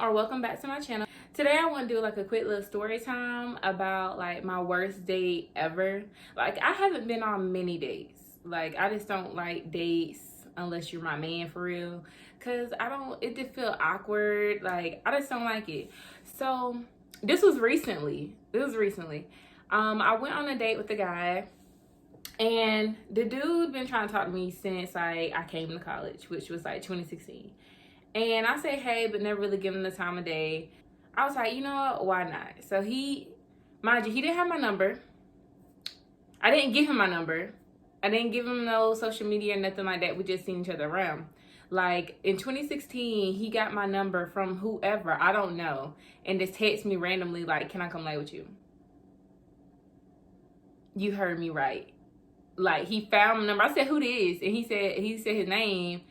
or welcome back to my channel. Today I want to do like a quick little story time about like my worst date ever. Like I haven't been on many dates. Like I just don't like dates unless you're my man for real, cause it just feel awkward. Like I just don't like it. So this was recently. I went on a date with a guy, and the dude been trying to talk to me since like I came to college, which was like 2016. And I say hey, but never really give him the time of day. I was like, you know what, why not? So mind you, he didn't have my number. I didn't give him my number. I didn't give him no social media or nothing like that. We just seen each other around. Like in 2016, he got my number from whoever, I don't know, and just text me randomly like, can I come lay with you? You heard me right. Like he found my number. I said, who this? And he said his name.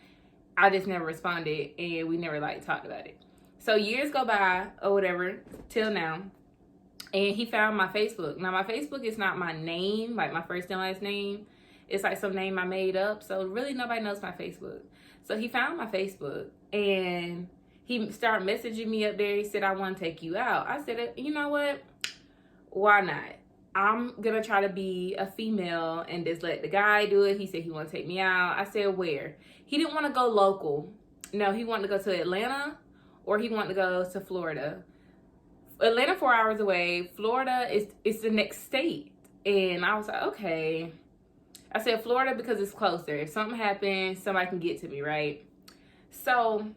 I just never responded, and we never like talked about it. So years go by or whatever till now, and he found my Facebook. Now my Facebook is not my name, like my first and last name. It's like some name I made up. So really nobody knows my Facebook. So he found my Facebook and he started messaging me up there. He said, I want to take you out. I said, you know what? Why not? I'm gonna try to be a female and just let the guy do it. He said he want to take me out. I said, where? He didn't want to go local. No, he wanted to go to Atlanta, or he wanted to go to Florida. Atlanta 4 hours away. Florida is the next state. And I was like, okay. I said Florida because it's closer. If something happens, somebody can get to me, right? So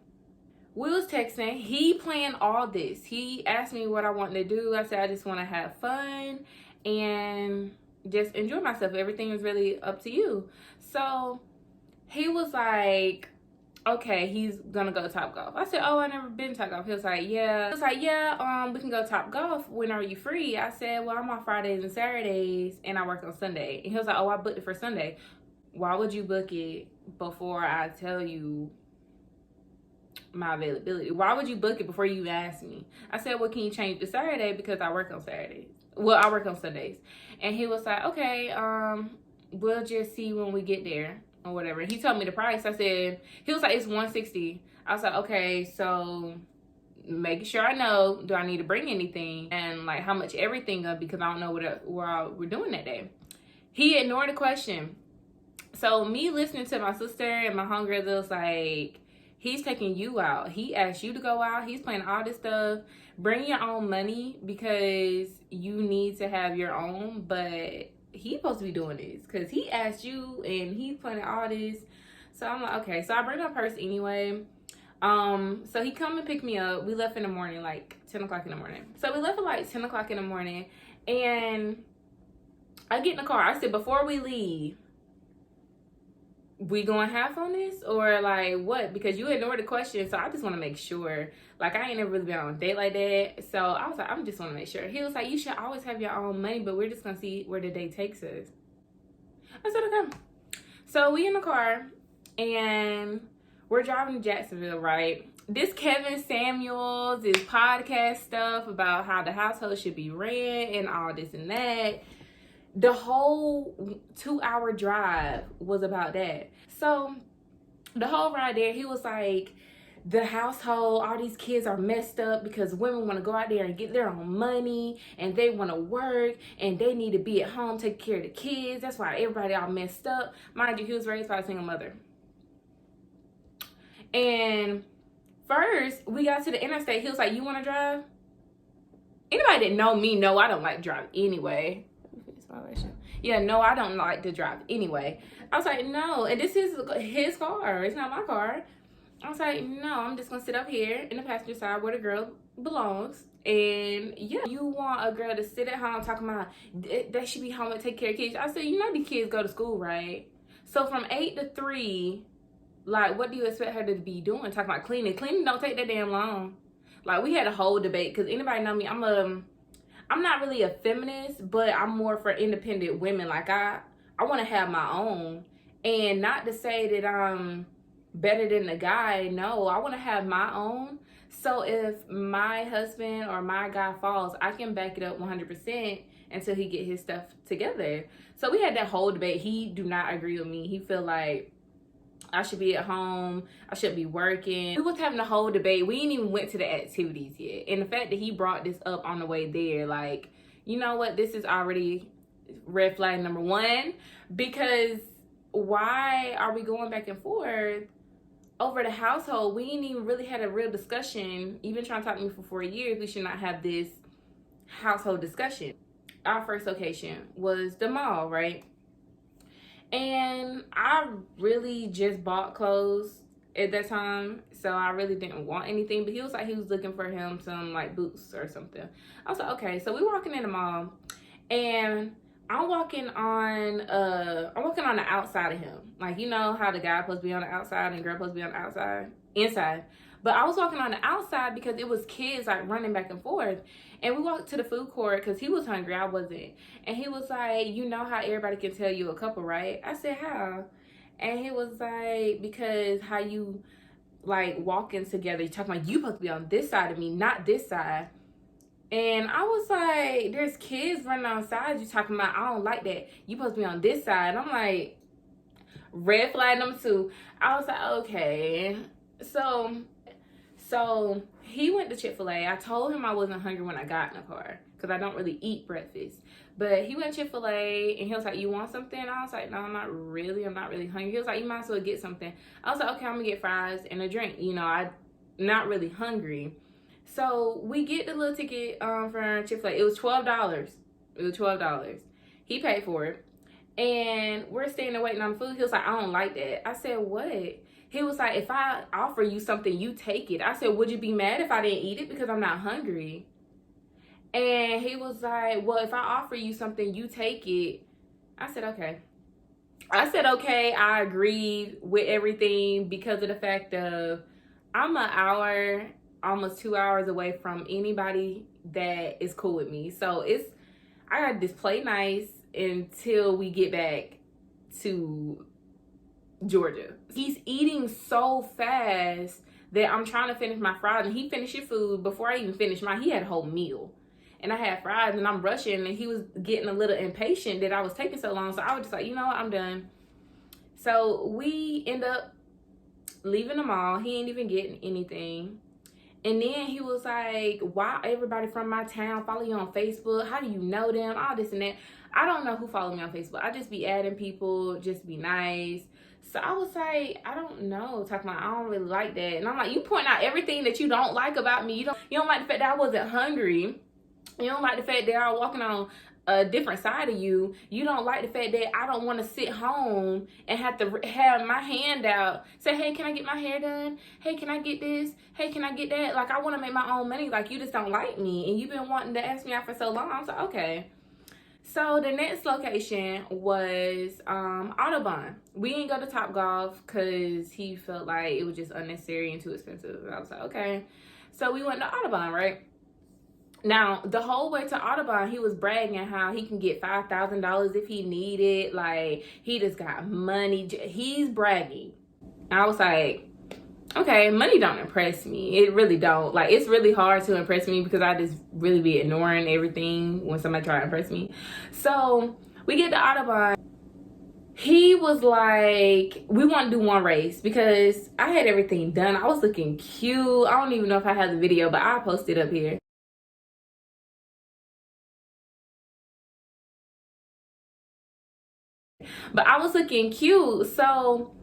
we was texting. He planned all this. He asked me what I wanted to do. I said I just want to have fun and just enjoy myself. Everything is really up to you. So he was like, okay, he's gonna go to Top Golf. I said, oh, I never been to Top Golf. He was like, yeah. We can go to Top Golf. When are you free? I said, well, I'm on Fridays and Saturdays and I work on Sunday. And he was like, oh, I booked it for Sunday. Why would you book it before I tell you my availability? Why would you book it before you ask me? I said, well, can you change to Saturday because I work on Saturdays? Well, I work on Sundays. And he was like, okay, we'll just see when we get there or whatever. He told me the price. He was like, it's $160. I was like, okay, so making sure I know, do I need to bring anything and like how much everything up, because I don't know what we're doing that day. He ignored the question. So me listening to my sister and my homegirl was like, he's taking you out. He asked you to go out. He's planning all this stuff. Bring your own money because you need to have your own. But he's supposed to be doing this because he asked you and he's planning all this. So I'm like, okay. So I bring my purse anyway. So he come and pick me up. We left in the morning, like 10 o'clock in the morning. So we left at like 10 o'clock in the morning. And I get in the car. I said, before we leave, we going half on this or like what? Because you ignored the question, so I just want to make sure. Like I ain't never really been on a date like that, so I was like, I'm just want to make sure. He was like, you should always have your own money, but we're just gonna see where the day takes us. I said okay. So we in the car and we're driving to Jacksonville, right? This Kevin Samuels, this podcast stuff about how the household should be ran and all this and that. The whole 2-hour drive was about that. So the whole ride there, he was like, the household, all these kids are messed up because women want to go out there and get their own money and they want to work and they need to be at home, take care of the kids. That's why everybody all messed up. Mind you, he was raised by a single mother. And first, we got to the interstate. He was like, you want to drive? Anybody that know me know I don't like to drive anyway. Yeah, no, I don't like to drive anyway. I was like, no, and this is his car. It's not my car. I was like, no, I'm just gonna sit up here in the passenger side where the girl belongs. And yeah, you want a girl to sit at home talking about they should be home and take care of kids. I said, you know these kids go to school, right? So from 8 to 3, like what do you expect her to be doing? Talking about cleaning. Cleaning don't take that damn long. Like we had a whole debate because anybody know me, I'm not really a feminist, but I'm more for independent women. Like I want to have my own, and not to say that I'm better than the guy. No, I want to have my own. So if my husband or my guy falls, I can back it up 100% until he get his stuff together. So we had that whole debate. He do not agree with me. He feel like I should be at home. I should be working. We was having a whole debate. We ain't even went to the activities yet. And the fact that he brought this up on the way there, like, you know what? This is already red flag number one. Because why are we going back and forth over the household? We ain't even really had a real discussion. You've been trying to talk to me for 4 years. We should not have this household discussion. Our first location was the mall, right? And I really just bought clothes at that time, so I really didn't want anything. But he was like, he was looking for him some like boots or something. I was like, okay. So we walking in the mall, and I'm walking on the outside of him. Like, you know how the guy supposed to be on the outside and girl supposed to be on the outside, inside. But I was walking on the outside because it was kids like running back and forth. And we walked to the food court because he was hungry, I wasn't. And he was like, you know how everybody can tell you a couple, right? I said, how? And he was like, because how you like walking together, you talking about you supposed to be on this side of me, not this side. And I was like, there's kids running outside, you talking about, I don't like that. You supposed to be on this side. And I'm like, red flag number 2. I was like, okay. So he went to Chick-fil-A. I told him I wasn't hungry when I got in the car because I don't really eat breakfast. But he went to Chick-fil-A and he was like, you want something? I was like, no, I'm not really hungry. He was like, you might as well get something. I was like, okay, I'm gonna get fries and a drink. You know, I'm not really hungry. So we get the little ticket from Chick-fil-A. It was $12. It was $12. He paid for it. And we're standing there waiting on the food. He was like, I don't like that. I said, what? He was like, if I offer you something, you take it. I said, would you be mad if I didn't eat it because I'm not hungry? And he was like, well, if I offer you something, you take it. I said, okay. I agreed with everything because of the fact of I'm an hour, almost 2 hours away from anybody that is cool with me. So I gotta just play nice until we get back to Georgia. He's eating so fast that I'm trying to finish my fries, and he finished his food before I even finished mine. He had a whole meal, and I had fries, and I'm rushing, and he was getting a little impatient that I was taking so long. So I was just like, you know what, I'm done. So we end up leaving the mall. He ain't even getting anything. And then he was like, why everybody from my town follow you on Facebook? How do you know them? All this and that. I don't know who follow me on Facebook. I just be adding people, just be nice. So I was like, I don't know. Talking about, I don't really like that. And I'm like, you point out everything that you don't like about me. You don't like the fact that I wasn't hungry. You don't like the fact that I was walking on a different side of you. You don't like the fact that I don't want to sit home and have to have my hand out. Say, hey, can I get my hair done? Hey, can I get this? Hey, can I get that? Like, I want to make my own money. Like, you just don't like me. And you've been wanting to ask me out for so long. I was like, okay. So the next location was Audubon. We didn't go to Topgolf because he felt like it was just unnecessary and too expensive. I was like, okay. So we went to Audubon, right? Now, the whole way to Audubon, he was bragging how he can get $5,000 if he needed. Like, he just got money. He's bragging. I was like, okay, money don't impress me. It really don't. Like, it's really hard to impress me because I just really be ignoring everything when somebody try to impress me. So we get to Audubon. He was like, we want to do one race because I had everything done. I was looking cute. I don't even know if I have the video, but I'll post it up here. But I was looking cute, so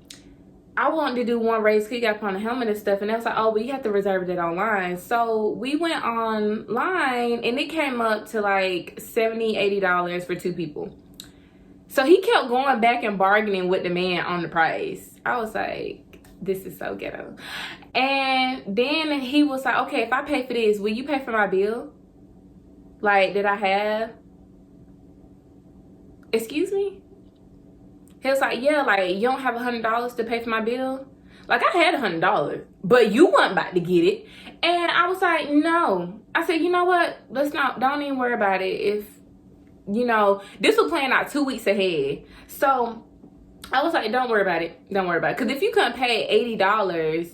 I wanted to do one race because you got to put on a helmet and stuff. And they was like, oh, but you have to reserve it online. So we went online, and it came up to like $70, $80 for 2 people. So he kept going back and bargaining with the man on the price. I was like, this is so ghetto. And then he was like, okay, if I pay for this, will you pay for my bill? Like, did I have? Excuse me? He was like, yeah, like, you don't have $100 to pay for my bill? Like, I had $100, but you weren't about to get it. And I was like, no. I said, you know what? Don't even worry about it. If, you know, this was planned out 2 weeks ahead. So I was like, don't worry about it. Don't worry about it. Because if you couldn't pay $80,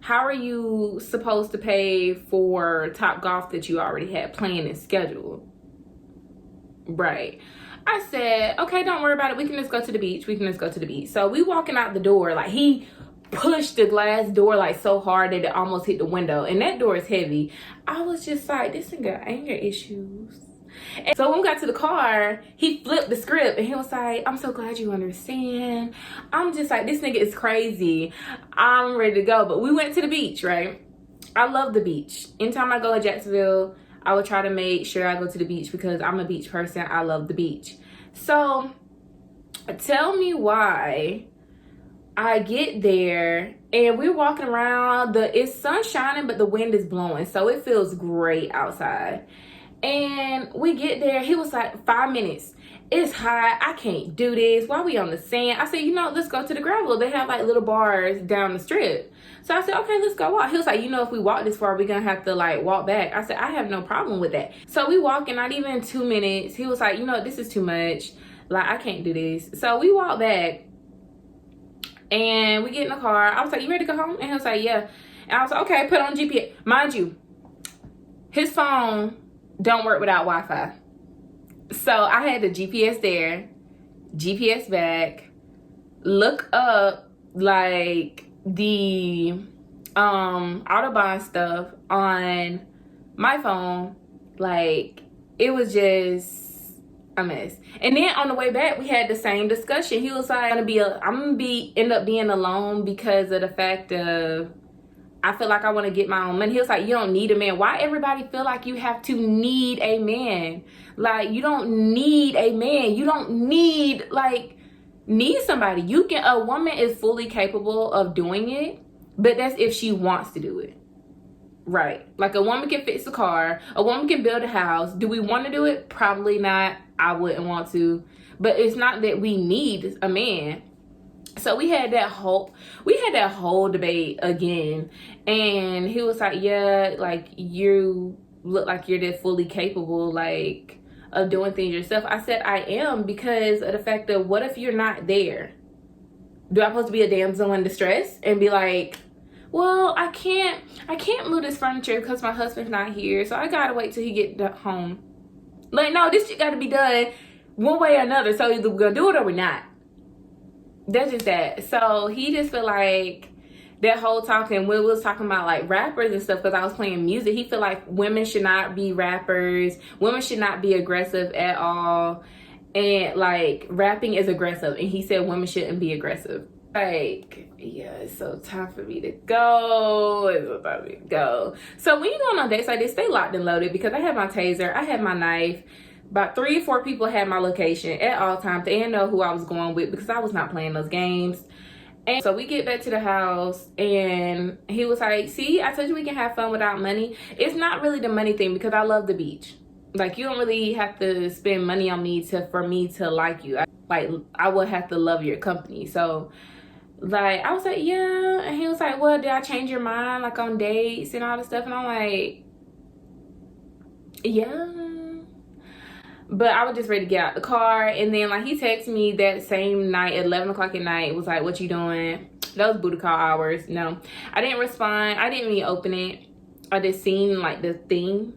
how are you supposed to pay for Topgolf that you already had planned and scheduled? Right. I said, okay, don't worry about it. We can just go to the beach. We can just go to the beach. So we walking out the door. Like, he pushed the glass door like so hard that it almost hit the window. And that door is heavy. I was just like, this nigga got anger issues. And so when we got to the car, he flipped the script and he was like, I'm so glad you understand. I'm just like, this nigga is crazy. I'm ready to go. But we went to the beach, right? I love the beach. Anytime I go to Jacksonville, I would try to make sure I go to the beach because I'm a beach person. I love the beach. So tell me why I get there and we're walking around. It's sun shining, but the wind is blowing. So it feels great outside. And we get there. He was like, 5 minutes. It's hot. I can't do this. Why we on the sand? I said, you know, let's go to the gravel. They have like little bars down the strip. So I said, okay, let's go walk. He was like, you know, if we walk this far, we're going to have to like walk back. I said, I have no problem with that. So we walking, not even 2 minutes. He was like, you know, this is too much. Like, I can't do this. So we walk back and we get in the car. I was like, you ready to go home? And he was like, yeah. And I was like, okay, put on GPS. Mind you, his phone don't work without Wi-Fi. So I had the GPS there, GPS back, look up like the Autobahn stuff on my phone. Like, it was just a mess. And then on the way back, we had the same discussion. He was like, I'm gonna end up being alone because of the fact of I feel like I want to get my own money. He was like, you don't need a man. Why everybody feel like you have to need a man? Like, you don't need a man. You don't need somebody. A woman is fully capable of doing it, but that's if she wants to do it. Right. Like, a woman can fix a car. A woman can build a house. Do we want to do it? Probably not. I wouldn't want to. But it's not that we need a man. So we had that whole debate again, and he was like, yeah, like, you look like you're that fully capable, like, of doing things yourself. I said, I am, because of the fact that what if you're not there? Do I supposed to be a damsel in distress and be like, well, I can't move this furniture because my husband's not here, so I gotta wait till he get home. Like, no, this shit gotta be done one way or another. So either we're gonna do it or we're not. That's just that. So he just feel like that whole talking, when we was talking about like rappers and stuff, because I was playing music, he feel like women should not be rappers, women should not be aggressive at all, and like rapping is aggressive, and he said women shouldn't be aggressive. Like, yeah, it's so time for me to go. It's so time for me to go. So when you going on dates like this, stay locked and loaded, because I have my taser, I have my knife. About 3 or 4 people had my location at all times. They didn't know who I was going with because I was not playing those games. And so we get back to the house and he was like, see, I told you we can have fun without money. It's not really the money thing, because I love the beach. Like, you don't really have to spend money on me for me to like you. I would have to love your company. So like, I was like, yeah. And he was like, well, did I change your mind like on dates and all this stuff? And I'm like, yeah. But I was just ready to get out the car. And then like, he texted me that same night at 11 o'clock at night. It was like, what you doing? Those booty call hours. No, I didn't respond. I didn't even open it. I just seen like the thing.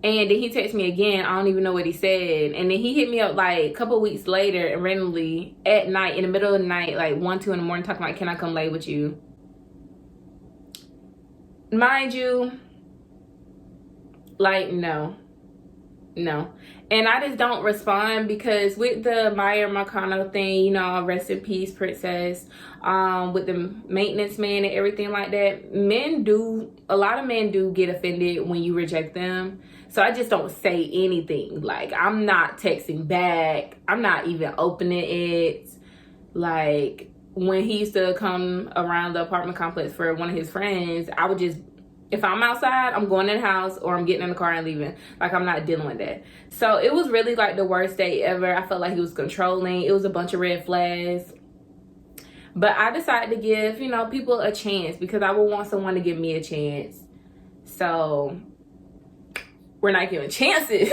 And then he texted me again. I don't even know what he said. And then he hit me up like a couple weeks later and randomly at night, in the middle of the night, like 1, 2 in the morning, talking about, can I come lay with you? Mind you, like, no. And I just don't respond, because with the Maya Marcano thing, you know, rest in peace, princess, with the maintenance man and everything like that, a lot of men do get offended when you reject them. So I just don't say anything. Like, I'm not texting back. I'm not even opening it. Like, when he used to come around the apartment complex for one of his friends, I would just, if I'm outside, I'm going in the house or I'm getting in the car and leaving. Like, I'm not dealing with that. So it was really like the worst date ever. I felt like he was controlling. It was a bunch of red flags. But I decided to give, you know, people a chance, because I would want someone to give me a chance. So we're not giving chances.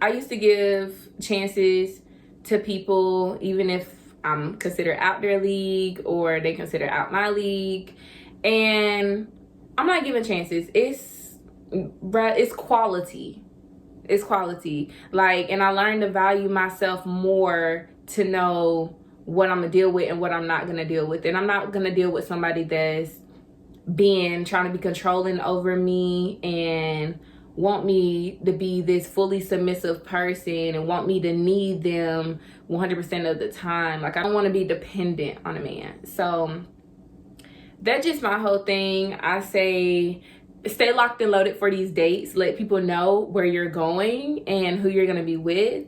I used to give chances to people, even if I'm considered out their league or they consider out my league. And I'm not giving chances. It's quality. It's quality. Like, and I learned to value myself more to know what I'm gonna deal with and what I'm not gonna deal with. And I'm not gonna deal with somebody that's trying to be controlling over me and want me to be this fully submissive person and want me to need them 100% of the time. Like, I don't want to be dependent on a man. So that's just my whole thing. I say stay locked and loaded for these dates. Let people know where you're going and who you're going to be with.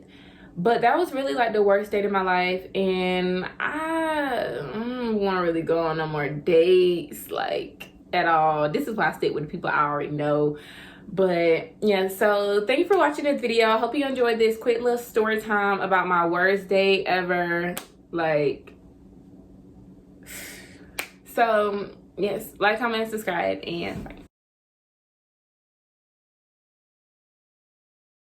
But that was really like the worst date of my life, and I don't want to really go on no more dates like at all. This is why I stick with the people I already know. But yeah, so thank you for watching this video. I hope you enjoyed this quick little story time about my worst date ever. Like, so yes, like, comment, subscribe, and bye.